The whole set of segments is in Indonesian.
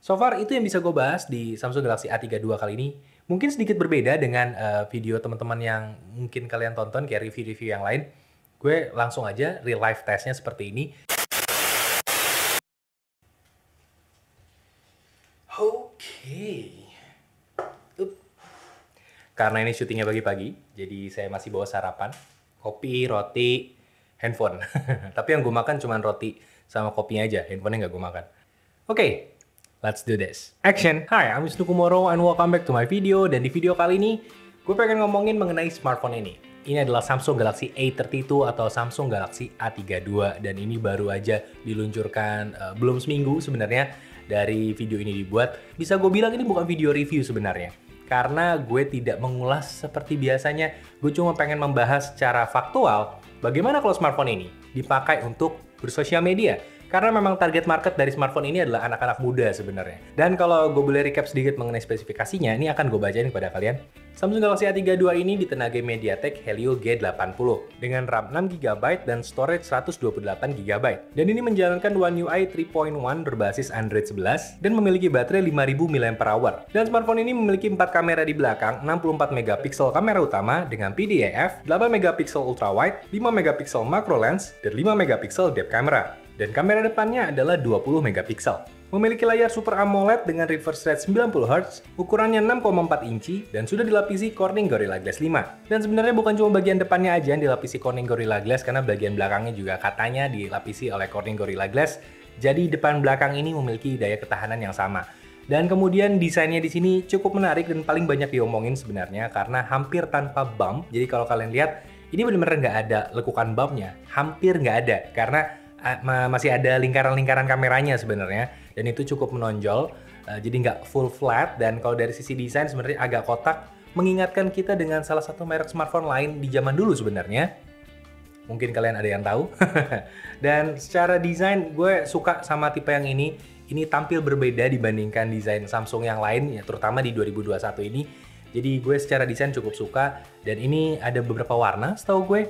So far itu yang bisa gue bahas di Samsung Galaxy A32 kali ini. Mungkin sedikit berbeda dengan video teman-teman yang mungkin kalian tonton kayak review-review yang lain. Gue langsung aja real life testnya seperti ini. Oke. Karena ini syutingnya pagi-pagi, jadi saya masih bawa sarapan. Kopi, roti, handphone. Tapi yang gue makan cuma roti sama kopinya aja, handphonenya nggak gue makan. Oke, let's do this. Action! Hi, I'm Wisnu Kumoro and welcome back to my video. Dan di video kali ini, gue pengen ngomongin mengenai smartphone ini. Ini adalah Samsung Galaxy A32 atau Samsung Galaxy A32. Dan ini baru aja diluncurkan belum seminggu sebenarnya dari video ini dibuat. Bisa gue bilang ini bukan video review sebenarnya. Karena gue tidak mengulas seperti biasanya, gue cuma pengen membahas secara faktual bagaimana kalau smartphone ini dipakai untuk bersosial media. Karena memang target market dari smartphone ini adalah anak-anak muda sebenarnya. Dan kalau gue boleh recap sedikit mengenai spesifikasinya, ini akan gue bacain kepada kalian. Samsung Galaxy A32 ini ditenagai MediaTek Helio G80 dengan RAM 6GB dan storage 128GB. Dan ini menjalankan One UI 3.1 berbasis Android 11 dan memiliki baterai 5000 mAh. Dan smartphone ini memiliki 4 kamera di belakang, 64MP kamera utama dengan PDAF, 8MP ultrawide, 5MP macro lens, dan 5MP depth camera. Dan kamera depannya adalah 20MP. Memiliki layar Super AMOLED dengan refresh rate 90Hz, ukurannya 6,4 inci, dan sudah dilapisi Corning Gorilla Glass 5. Dan sebenarnya bukan cuma bagian depannya aja yang dilapisi Corning Gorilla Glass, karena bagian belakangnya juga katanya dilapisi oleh Corning Gorilla Glass. Jadi depan belakang ini memiliki daya ketahanan yang sama. Dan kemudian desainnya di sini cukup menarik dan paling banyak diomongin sebenarnya karena hampir tanpa bump. Jadi kalau kalian lihat, ini benar-benar nggak ada lekukan bumpnya, hampir nggak ada karena masih ada lingkaran-lingkaran kameranya sebenarnya, dan itu cukup menonjol, jadi nggak full flat. Dan kalau dari sisi desain sebenarnya agak kotak, mengingatkan kita dengan salah satu merek smartphone lain di zaman dulu sebenarnya. Mungkin kalian ada yang tahu. Dan secara desain gue suka sama tipe yang ini tampil berbeda dibandingkan desain Samsung yang lain, ya, terutama di 2021 ini. Jadi gue secara desain cukup suka, dan ini ada beberapa warna setahu gue,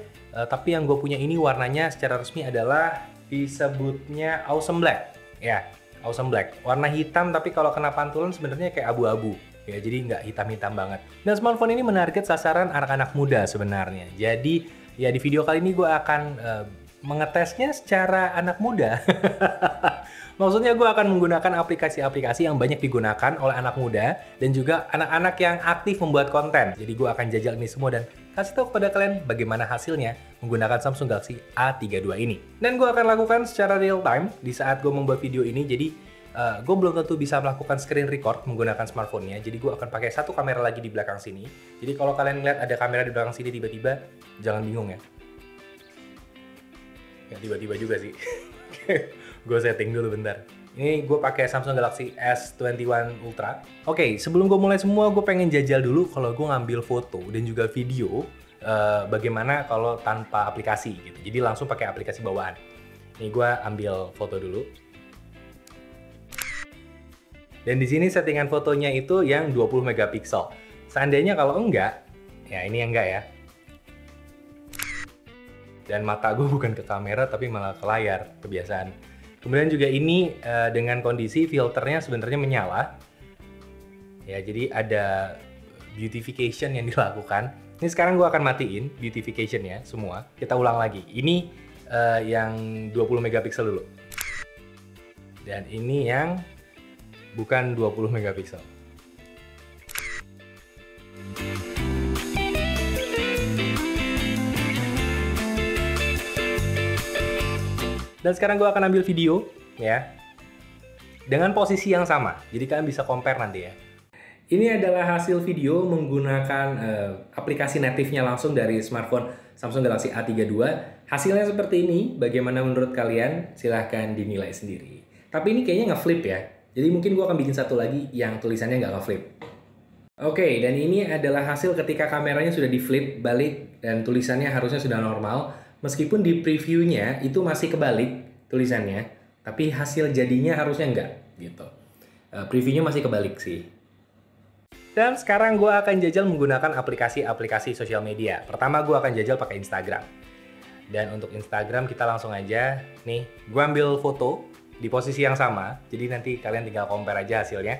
tapi yang gue punya ini warnanya secara resmi adalah disebutnya Awesome Black. Ya, Awesome Black. Warna hitam tapi kalau kena pantulan sebenarnya kayak abu-abu. Ya, jadi nggak hitam-hitam banget. Dan smartphone ini menarget sasaran anak-anak muda sebenarnya. Jadi, ya di video kali ini gue akan mengetesnya secara anak muda. Maksudnya gue akan menggunakan aplikasi-aplikasi yang banyak digunakan oleh anak muda dan juga anak-anak yang aktif membuat konten. Jadi gue akan jajal ini semua dan kasih tahu kepada kalian bagaimana hasilnya menggunakan Samsung Galaxy A32 ini. Dan gue akan lakukan secara real time di saat gue membuat video ini. Jadi gue belum tentu bisa melakukan screen record menggunakan smartphone-nya. Jadi gue akan pakai satu kamera lagi di belakang sini. Jadi kalau kalian lihat ada kamera di belakang sini tiba-tiba, jangan bingung ya. Ya tiba-tiba juga sih. Gue setting dulu bentar. Ini gue pakai Samsung Galaxy S21 Ultra. Oke, sebelum gue mulai semua, gue pengen jajal dulu kalau gue ngambil foto dan juga video bagaimana kalau tanpa aplikasi gitu. Jadi langsung pakai aplikasi bawaan. Ini gue ambil foto dulu. Dan di sini settingan fotonya itu yang 20MP. Seandainya kalau enggak, ya ini yang enggak ya. Dan mata gue bukan ke kamera tapi malah ke layar, kebiasaan. Kemudian juga ini dengan kondisi filternya sebenarnya menyala. Ya, jadi ada beautification yang dilakukan. Ini sekarang gue akan matiin beautification ya semua. Kita ulang lagi. Ini yang 20MP dulu. Dan ini yang bukan 20MP. Dan sekarang gue akan ambil video ya dengan posisi yang sama. Jadi kalian bisa compare nanti ya. Ini adalah hasil video menggunakan aplikasi natifnya langsung dari smartphone Samsung Galaxy A32. Hasilnya seperti ini. Bagaimana menurut kalian? Silahkan dinilai sendiri. Tapi ini kayaknya nge-flip ya. Jadi mungkin gue akan bikin satu lagi yang tulisannya nggak nge-flip. Oke, dan ini adalah hasil ketika kameranya sudah di-flip balik dan tulisannya harusnya sudah normal. Meskipun di previewnya itu masih kebalik tulisannya, tapi hasil jadinya harusnya enggak gitu. Previewnya masih kebalik sih. Dan sekarang gue akan jajal menggunakan aplikasi-aplikasi sosial media. Pertama gue akan jajal pakai Instagram. Dan untuk Instagram kita langsung aja, nih gue ambil foto di posisi yang sama. Jadi nanti kalian tinggal compare aja hasilnya.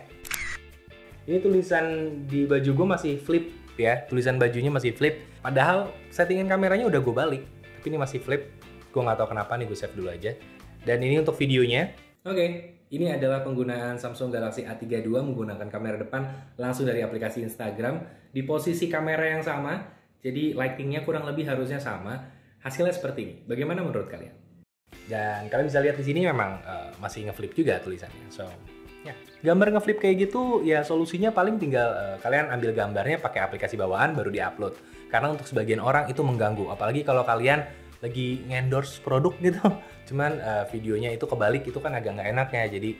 Ini tulisan di baju gue masih flip ya, tulisan bajunya masih flip. Padahal settingan kameranya udah gue balik, tapi ini masih flip. Gue nggak tahu kenapa nih, gue save dulu aja. Dan ini untuk videonya. Oke, ini adalah penggunaan Samsung Galaxy A32 menggunakan kamera depan langsung dari aplikasi Instagram di posisi kamera yang sama. Jadi lightingnya kurang lebih harusnya sama. Hasilnya seperti ini. Bagaimana menurut kalian? Dan kalian bisa lihat di sini memang masih ngeflip juga tulisannya. So, ya, gambar ngeflip kayak gitu ya solusinya paling tinggal kalian ambil gambarnya pakai aplikasi bawaan baru diupload. Karena untuk sebagian orang itu mengganggu, apalagi kalau kalian lagi ngendorse produk gitu. Cuman videonya itu kebalik, itu kan agak nggak enak ya. Jadi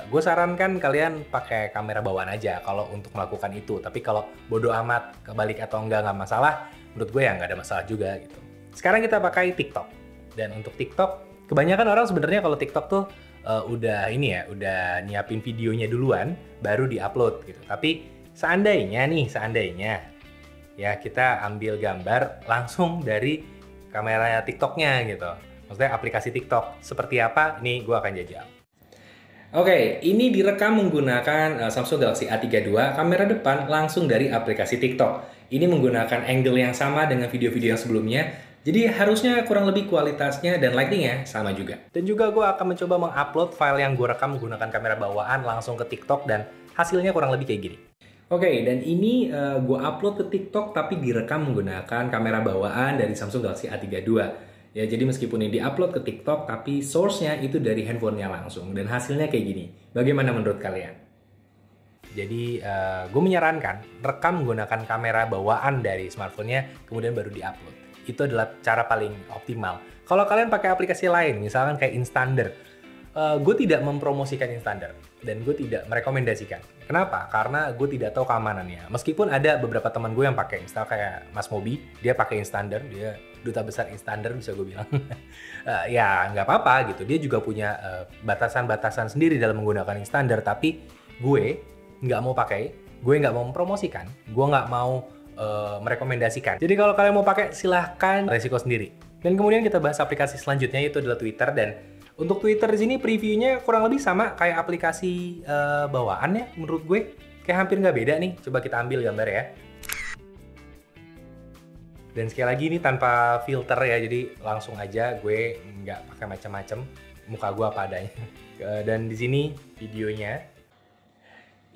gue sarankan kalian pakai kamera bawaan aja kalau untuk melakukan itu. Tapi kalau bodo amat kebalik atau nggak masalah, menurut gue ya nggak ada masalah juga gitu. Sekarang kita pakai TikTok. Dan untuk TikTok, kebanyakan orang sebenarnya kalau TikTok tuh udah nyiapin videonya duluan baru diupload gitu. Tapi seandainya ya kita ambil gambar langsung dari kamera TikToknya gitu. Maksudnya aplikasi TikTok. Seperti apa? Ini gue akan jajal. Oke, ini direkam menggunakan Samsung Galaxy A32 kamera depan langsung dari aplikasi TikTok. Ini menggunakan angle yang sama dengan video-video yang sebelumnya. Jadi harusnya kurang lebih kualitasnya dan lightingnya sama juga. Dan juga gue akan mencoba mengupload file yang gue rekam menggunakan kamera bawaan langsung ke TikTok dan hasilnya kurang lebih kayak gini. Oke, dan ini gue upload ke TikTok tapi direkam menggunakan kamera bawaan dari Samsung Galaxy A32. Ya, jadi meskipun ini diupload ke TikTok tapi source-nya itu dari handphonenya langsung dan hasilnya kayak gini. Bagaimana menurut kalian? Jadi gue menyarankan rekam menggunakan kamera bawaan dari smartphone-nya kemudian baru diupload. Itu adalah cara paling optimal. Kalau kalian pakai aplikasi lain, misalkan kayak Instander, gue tidak mempromosikan Instander dan gue tidak merekomendasikan. Kenapa? Karena gue tidak tahu keamanannya. Meskipun ada beberapa teman gue yang pakai, misal kayak Mas Mobi, dia pakai Instander, dia duta besar Instander bisa gue bilang. Ya nggak apa-apa gitu. Dia juga punya batasan-batasan sendiri dalam menggunakan Instander. Tapi gue nggak mau pakai, gue nggak mau mempromosikan, gue nggak mau merekomendasikan. Jadi kalau kalian mau pakai silahkan, resiko sendiri. Dan kemudian kita bahas aplikasi selanjutnya yaitu adalah Twitter. Dan untuk Twitter di sini previewnya kurang lebih sama kayak aplikasi bawaan ya menurut gue. Kayak hampir nggak beda nih. Coba kita ambil gambar ya. Dan sekali lagi ini tanpa filter ya, jadi langsung aja gue nggak pakai macam-macam. Muka gue apa adanya. Dan di sini videonya.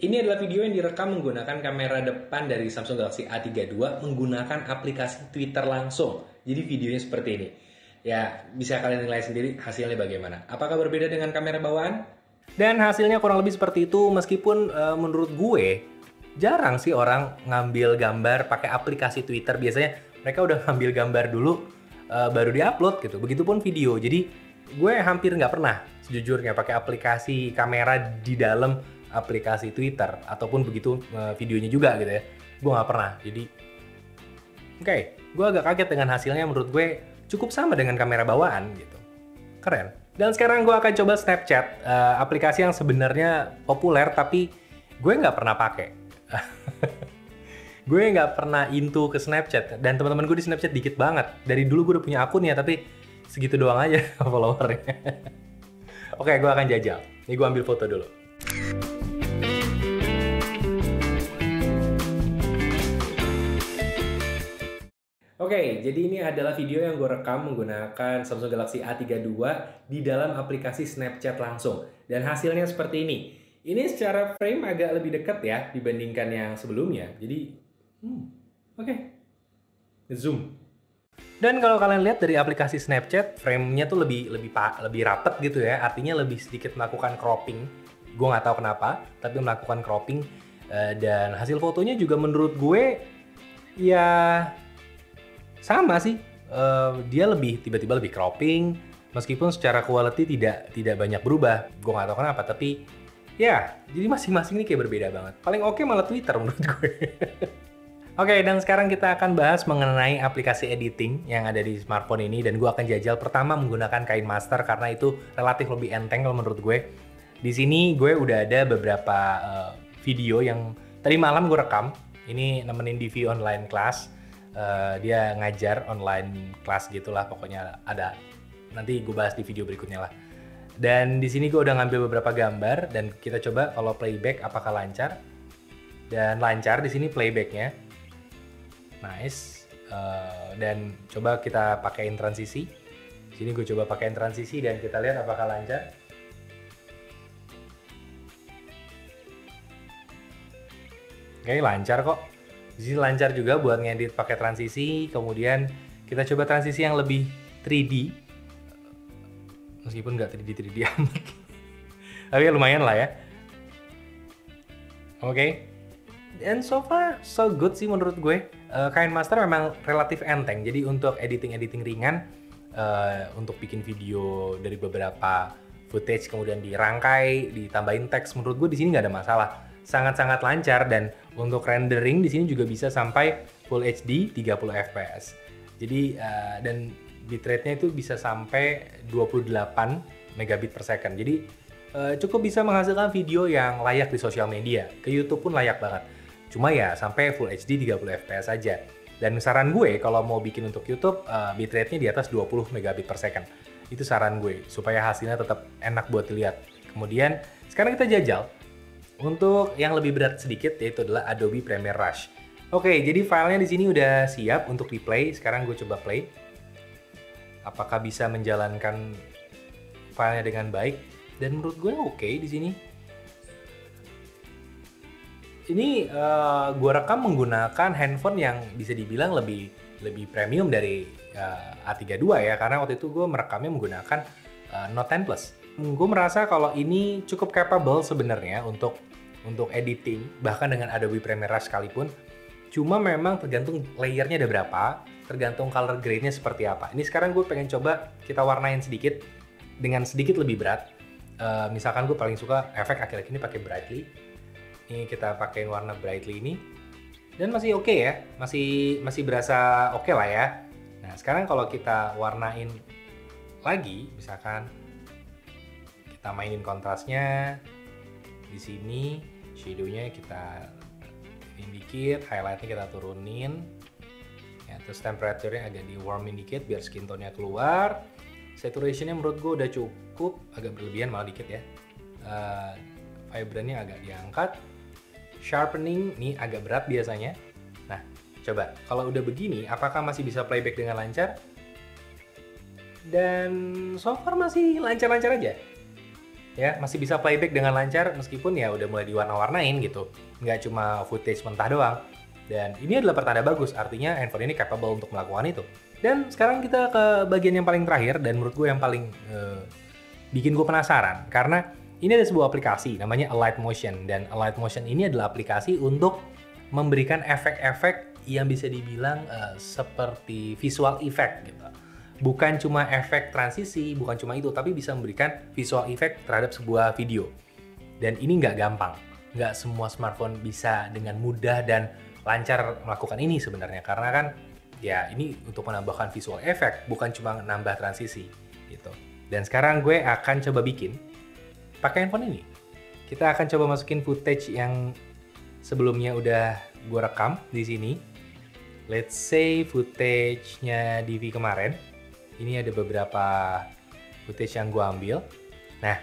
Ini adalah video yang direkam menggunakan kamera depan dari Samsung Galaxy A32 menggunakan aplikasi Twitter langsung. Jadi videonya seperti ini. Ya, bisa kalian nilai sendiri hasilnya bagaimana. Apakah berbeda dengan kamera bawaan? Dan hasilnya kurang lebih seperti itu, meskipun menurut gue jarang sih orang ngambil gambar pakai aplikasi Twitter. Biasanya mereka udah ngambil gambar dulu baru diupload gitu. Begitupun video. Jadi gue hampir nggak pernah sejujurnya pakai aplikasi kamera di dalam aplikasi Twitter ataupun begitu videonya juga gitu ya. Gue nggak pernah. Jadi oke, gue agak kaget dengan hasilnya. Menurut gue cukup sama dengan kamera bawaan gitu. Keren. Dan sekarang gue akan coba Snapchat, aplikasi yang sebenarnya populer tapi gue nggak pernah pakai. Gue nggak pernah into ke Snapchat dan teman-teman gue di Snapchat dikit banget. Dari dulu gue udah punya akun ya, tapi segitu doang aja followernya. Oke, gue akan jajal. Ini gue ambil foto dulu. Oke, jadi ini adalah video yang gue rekam menggunakan Samsung Galaxy A32 di dalam aplikasi Snapchat langsung. Dan hasilnya seperti ini. Ini secara frame agak lebih dekat ya dibandingkan yang sebelumnya. Jadi, oke. Zoom. Dan kalau kalian lihat dari aplikasi Snapchat, frame-nya tuh lebih rapet gitu ya. Artinya lebih sedikit melakukan cropping. Gue nggak tahu kenapa, tapi melakukan cropping. Dan hasil fotonya juga menurut gue ya sama sih, dia tiba-tiba lebih cropping, meskipun secara quality tidak banyak berubah. Gue nggak tahu kenapa, tapi ya, jadi masing-masing ini kayak berbeda banget. Paling oke malah Twitter menurut gue. Oke, dan sekarang kita akan bahas mengenai aplikasi editing yang ada di smartphone ini, dan gue akan jajal pertama menggunakan KineMaster karena itu relatif lebih enteng kalau menurut gue. Di sini gue udah ada beberapa video yang tadi malam gue rekam. Ini nemenin Divi online class. Dia ngajar online kelas gitulah, pokoknya ada, nanti gue bahas di video berikutnya lah. Dan di sini gue udah ngambil beberapa gambar dan kita coba kalau playback apakah lancar. Dan lancar di sini playbacknya. Nice. Dan coba kita pakaiin transisi. Di sini gue coba pakaiin transisi dan kita lihat apakah lancar. Oke, lancar kok. Di sini lancar juga buat ngedit pakai transisi. Kemudian kita coba transisi yang lebih 3D. Meskipun nggak 3D amat. Tapi lumayan lah ya. Oke. And so far so good sih menurut gue. KineMaster memang relatif enteng. Jadi untuk editing ringan, untuk bikin video dari beberapa footage kemudian dirangkai, ditambahin teks, menurut gue di sini nggak ada masalah. Sangat-sangat lancar dan untuk rendering di sini juga bisa sampai Full HD 30 fps. Jadi dan bitrate-nya itu bisa sampai 28 megabit per second. Jadi cukup bisa menghasilkan video yang layak di sosial media. Ke YouTube pun layak banget. Cuma ya sampai Full HD 30 fps aja. Dan saran gue kalau mau bikin untuk YouTube, bitrate-nya di atas 20 megabit per second. Itu saran gue, supaya hasilnya tetap enak buat dilihat. Kemudian sekarang kita jajal untuk yang lebih berat sedikit, yaitu adalah Adobe Premiere Rush. Oke, jadi filenya di sini udah siap untuk di-play. Sekarang gue coba play. Apakah bisa menjalankan filenya dengan baik? Dan menurut gue oke di sini. Ini gue rekam menggunakan handphone yang bisa dibilang lebih premium dari A32 ya, karena waktu itu gue merekamnya menggunakan Note 10 Plus. Gue merasa kalau ini cukup capable sebenarnya untuk editing, bahkan dengan Adobe Premiere Rush sekalipun. Cuma memang tergantung layernya ada berapa, tergantung color grade-nya seperti apa. Ini sekarang gue pengen coba kita warnain sedikit dengan sedikit lebih berat. Misalkan gue paling suka efek akhir-akhir ini pakai Brightly. Ini kita pakein warna Brightly ini. Dan masih oke ya, masih berasa oke lah ya. Nah sekarang kalau kita warnain lagi, misalkan kita mainin kontrasnya, di sini shadow-nya kita dikit, highlight-nya kita turunin ya, terus temperature-nya agak di warmin dikit biar skin tone-nya keluar. Saturation-nya menurut gue udah cukup, agak berlebihan malah dikit ya. Vibrant-nya agak diangkat. Sharpening ini agak berat biasanya. Nah coba kalau udah begini apakah masih bisa playback dengan lancar? Dan so far masih lancar-lancar aja ya, masih bisa playback dengan lancar meskipun ya udah mulai diwarna-warnain gitu, nggak cuma footage mentah doang. Dan ini adalah pertanda bagus, artinya handphone ini capable untuk melakukan itu. Dan sekarang kita ke bagian yang paling terakhir dan menurut gue yang paling bikin gue penasaran, karena ini ada sebuah aplikasi namanya Alight Motion, dan Alight Motion ini adalah aplikasi untuk memberikan efek-efek yang bisa dibilang seperti visual effect gitu. Bukan cuma efek transisi, bukan cuma itu, tapi bisa memberikan visual effect terhadap sebuah video. Dan ini nggak gampang. Nggak semua smartphone bisa dengan mudah dan lancar melakukan ini sebenarnya. Karena kan ya ini untuk menambahkan visual effect, bukan cuma nambah transisi gitu. Dan sekarang gue akan coba bikin pakai handphone ini. Kita akan coba masukin footage yang sebelumnya udah gue rekam di sini. Let's say footage-nya Divi kemarin. Ini ada beberapa footage yang gue ambil. Nah,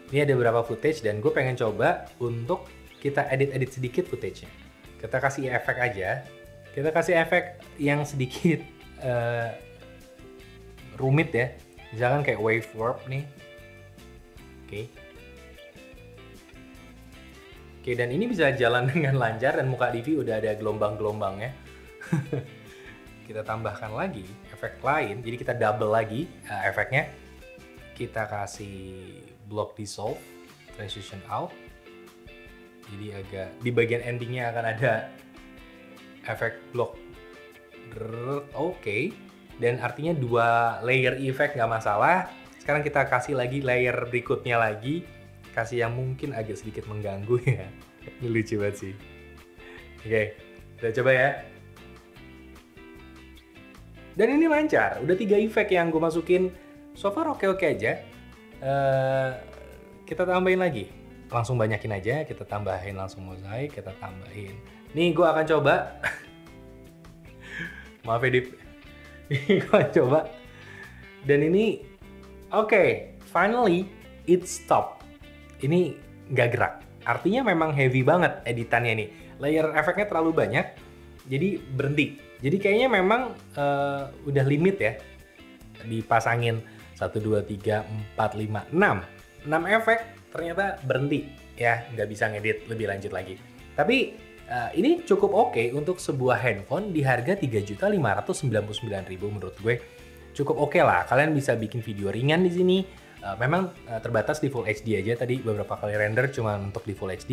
ini ada beberapa footage dan gue pengen coba untuk kita edit-edit sedikit footage-nya. Kita kasih efek aja. Kita kasih efek yang sedikit rumit ya. Misalkan kayak wave warp nih. Oke. Oke, dan ini bisa jalan dengan lancar dan muka Divi udah ada gelombang-gelombangnya. Kita tambahkan lagi efek lain, jadi kita double lagi efeknya. Kita kasih block dissolve, transition out. Jadi agak di bagian endingnya akan ada efek block. Oke. Dan artinya 2 layer effect nggak masalah. Sekarang kita kasih lagi layer berikutnya lagi, kasih yang mungkin agak sedikit mengganggu ya. Ini lucu banget sih. Oke, kita coba ya. Dan ini lancar, udah 3 efek yang gue masukin, so far oke-oke aja. Kita tambahin lagi, langsung banyakin aja, kita tambahin langsung mozaik, kita tambahin. Nih gue akan coba, maaf ya Dip, gue akan coba. Dan ini, oke, finally it stop. Ini nggak gerak. Artinya memang heavy banget editannya nih. Layer efeknya terlalu banyak, jadi berhenti. Jadi kayaknya memang udah limit ya. Dipasangin 1, 2, 3, 4, 5, 6. 6 efek ternyata berhenti ya, nggak bisa ngedit lebih lanjut lagi. Tapi ini cukup oke untuk sebuah handphone di harga 3.599.000 menurut gue. Cukup oke lah, kalian bisa bikin video ringan di sini. Memang terbatas di Full HD aja, tadi beberapa kali render cuma untuk di Full HD.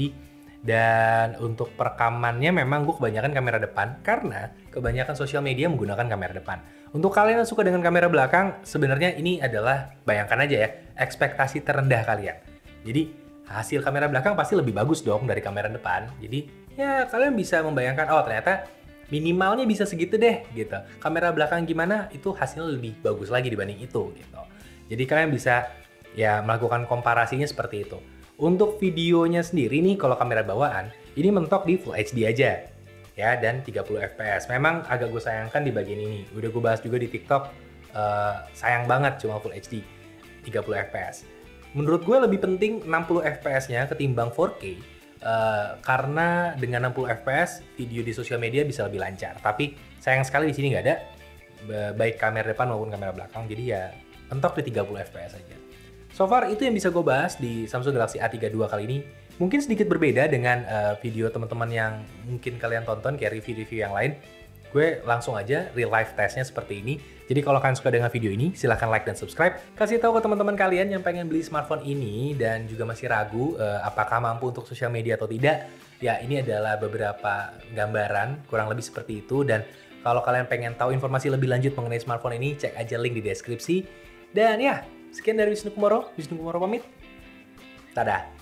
Dan untuk perekamannya memang gue kebanyakan kamera depan, karena kebanyakan sosial media menggunakan kamera depan. Untuk kalian yang suka dengan kamera belakang, sebenarnya ini adalah, bayangkan aja ya, ekspektasi terendah kalian. Jadi hasil kamera belakang pasti lebih bagus dong dari kamera depan. Jadi ya kalian bisa membayangkan, oh ternyata minimalnya bisa segitu deh gitu. Kamera belakang gimana, itu hasilnya lebih bagus lagi dibanding itu gitu. Jadi kalian bisa ya melakukan komparasinya seperti itu. Untuk videonya sendiri nih, kalau kamera bawaan, ini mentok di Full HD aja. Ya, dan 30 fps. Memang agak gue sayangkan di bagian ini. Udah gue bahas juga di TikTok, sayang banget cuma Full HD 30 fps. Menurut gue lebih penting 60 fps-nya ketimbang 4K, karena dengan 60 fps, video di sosial media bisa lebih lancar. Tapi sayang sekali di sini nggak ada, baik kamera depan maupun kamera belakang. Jadi ya, mentok di 30 fps aja. So far itu yang bisa gue bahas di Samsung Galaxy A32 kali ini. Mungkin sedikit berbeda dengan video teman-teman yang mungkin kalian tonton kayak review-review yang lain. Gue langsung aja real life testnya seperti ini. Jadi kalau kalian suka dengan video ini, silahkan like dan subscribe. Kasih tahu ke teman-teman kalian yang pengen beli smartphone ini dan juga masih ragu apakah mampu untuk sosial media atau tidak. Ya ini adalah beberapa gambaran kurang lebih seperti itu. Dan kalau kalian pengen tahu informasi lebih lanjut mengenai smartphone ini, cek aja link di deskripsi. Dan ya, sekian dari Wisnu Kumoro pamit. Dadah.